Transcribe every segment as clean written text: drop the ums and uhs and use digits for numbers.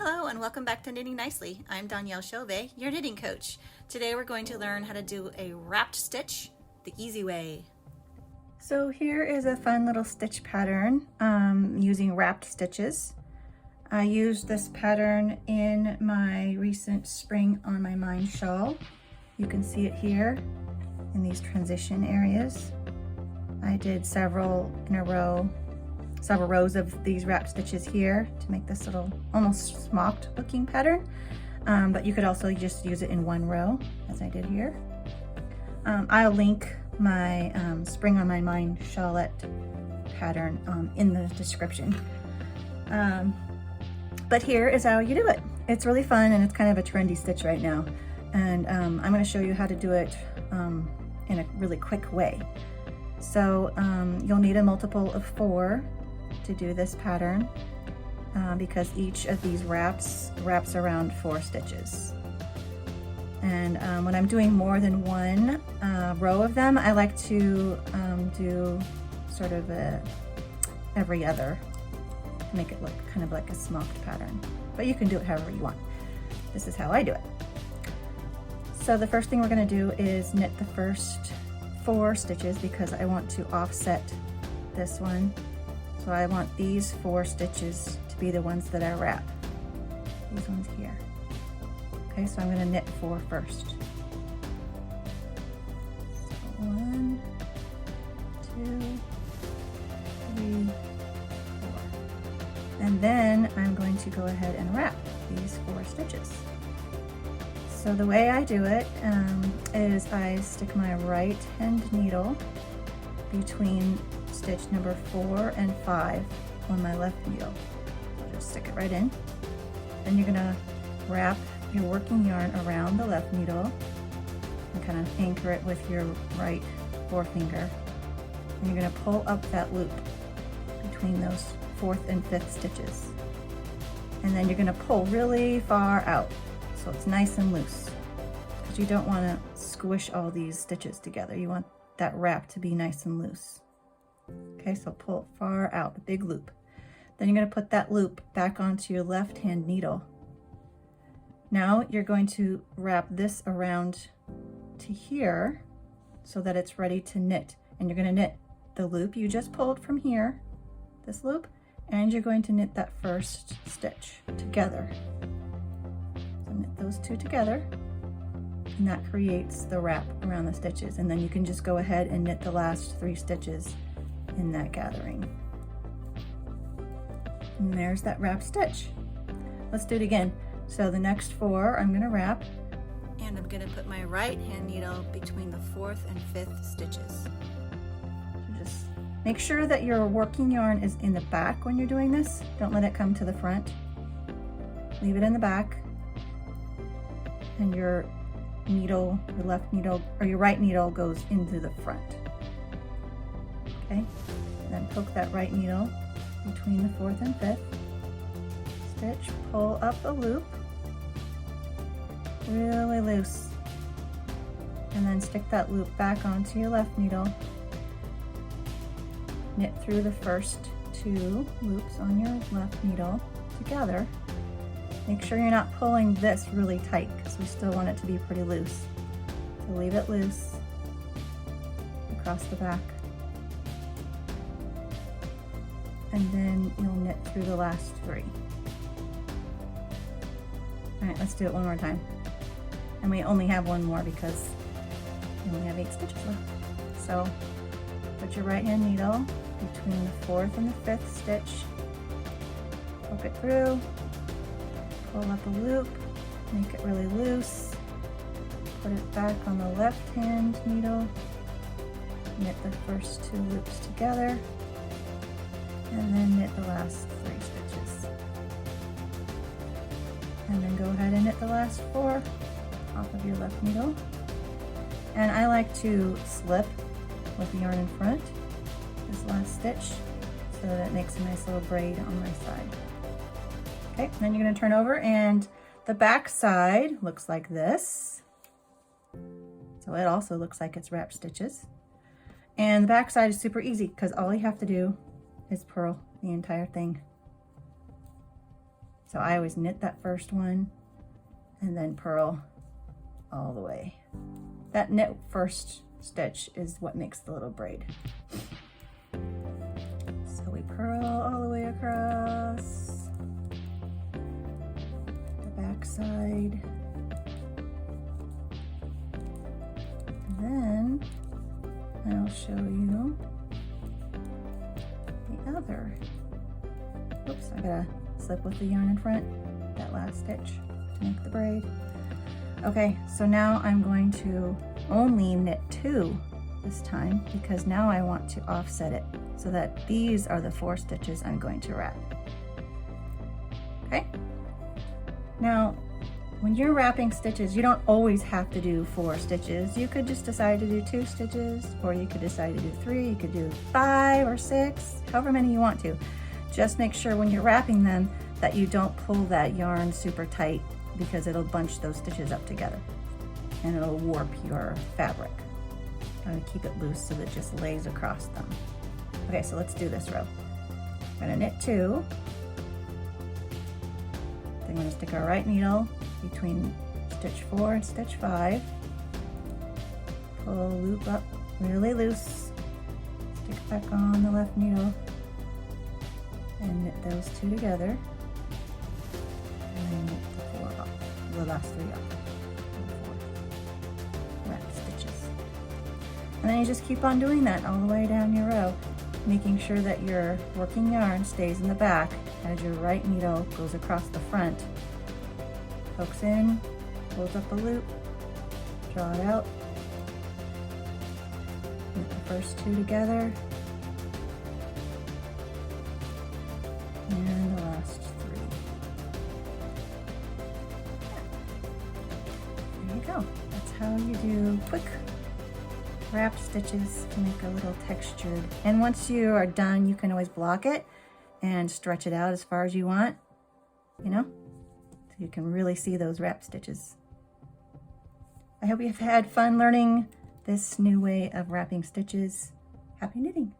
Hello and welcome back to Knitting Nicely. I'm Danielle Chauvet, your knitting coach. Today we're going to learn how to do a wrapped stitch the easy way. So here is a fun little stitch pattern using wrapped stitches. I used this pattern in my recent Spring on My Mind shawl. You can see it here in these transition areas. I did several rows of these wrapped stitches here to make this little almost smocked looking pattern, but you could also just use it in one row as I did here. I'll link my Spring on My Mind shawlette pattern in the description. But here is how you do it. It's really fun and it's kind of a trendy stitch right now, and I'm going to show you how to do it in a really quick way. So you'll need a multiple of 4 to do this pattern because each of these wraps around 4 stitches. And when I'm doing more than one row of them, I like to do sort of every other to make it look kind of like a smocked pattern. But you can do it however you want. This is how I do it. So the first thing we're going to do is knit the first 4 stitches because I want to offset this one. So I want these 4 stitches to be the ones that I wrap. These ones here. Okay, so I'm going to knit 4 first. So 1, 2, 3, 4. And then I'm going to go ahead and wrap these 4 stitches. So the way I do it is I stick my right hand needle between stitch number 4 and 5 on my left needle. So just stick it right in. Then you're gonna wrap your working yarn around the left needle and kind of anchor it with your right forefinger. And you're gonna pull up that loop between those 4th and 5th stitches. And then you're gonna pull really far out so it's nice and loose, because you don't want to squish all these stitches together. You want that wrap to be nice and loose. Okay, so pull it far out, a big loop. Then you're going to put that loop back onto your left hand needle. Now you're going to wrap this around to here so that it's ready to knit. And you're going to knit the loop you just pulled from here, this loop, and you're going to knit that first stitch together. So knit those 2 together, and that creates the wrap around the stitches. And then you can just go ahead and knit the last 3 stitches in that gathering. And there's that wrap stitch. Let's do it again. So the next 4 I'm going to wrap, and I'm going to put my right hand needle between the 4th and 5th stitches. So just make sure that your working yarn is in the back when you're doing this. Don't let it come to the front. Leave it in the back, and your needle, your left needle or your right needle goes into the front. Okay, then poke that right needle between the 4th and 5th stitch, pull up a loop really loose, and then stick that loop back onto your left needle. Knit through the first 2 loops on your left needle together. Make sure you're not pulling this really tight because we still want it to be pretty loose. So leave it loose across the back. And then you'll knit through the last 3. All right, let's do it one more time. And we only have one more because we only have 8 stitches left. So put your right hand needle between the 4th and the 5th stitch, poke it through, pull up a loop, make it really loose, put it back on the left hand needle, knit the first 2 loops together, and then knit the last 3 stitches. And then go ahead and knit the last 4 off of your left needle. And I like to slip with the yarn in front, this last stitch, so that it makes a nice little braid on my side. Okay, then you're going to turn over, and the back side looks like this. So it also looks like it's wrapped stitches. And the back side is super easy because all you have to do is purl the entire thing. So I always knit that first one and then purl all the way. That knit first stitch is what makes the little braid. So we purl all the way across the back side. And then I'll show you the other. Oops, I gotta slip with the yarn in front, that last stitch to make the braid. Okay, so now I'm going to only knit 2 this time because now I want to offset it so that these are the 4 stitches I'm going to wrap. Okay? Now, when you're wrapping stitches, you don't always have to do 4 stitches. You could just decide to do 2 stitches, or you could decide to do 3, you could do 5 or 6, however many you want to. Just make sure when you're wrapping them that you don't pull that yarn super tight because it'll bunch those stitches up together and it'll warp your fabric. Try to keep it loose so that it just lays across them. Okay, so let's do this row. I'm gonna knit 2. Then I'm gonna stick our right needle between stitch 4 and stitch 5. Pull a loop up really loose. Stick back on the left needle and knit those 2 together. And then knit the 4 off, the last 3 off. Wrap stitches. And then you just keep on doing that all the way down your row, making sure that your working yarn stays in the back as your right needle goes across the front. Hooks in, pulls up a loop, draw it out, knit the first 2 together, and the last 3. There you go. That's how you do quick wrap stitches to make a little textured. And once you are done, you can always block it and stretch it out as far as you want, you know, so you can really see those wrap stitches. I hope you've had fun learning this new way of wrapping stitches. Happy knitting!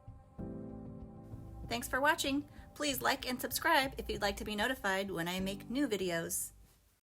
Thanks for watching. Please like and subscribe if you'd like to be notified when I make new videos.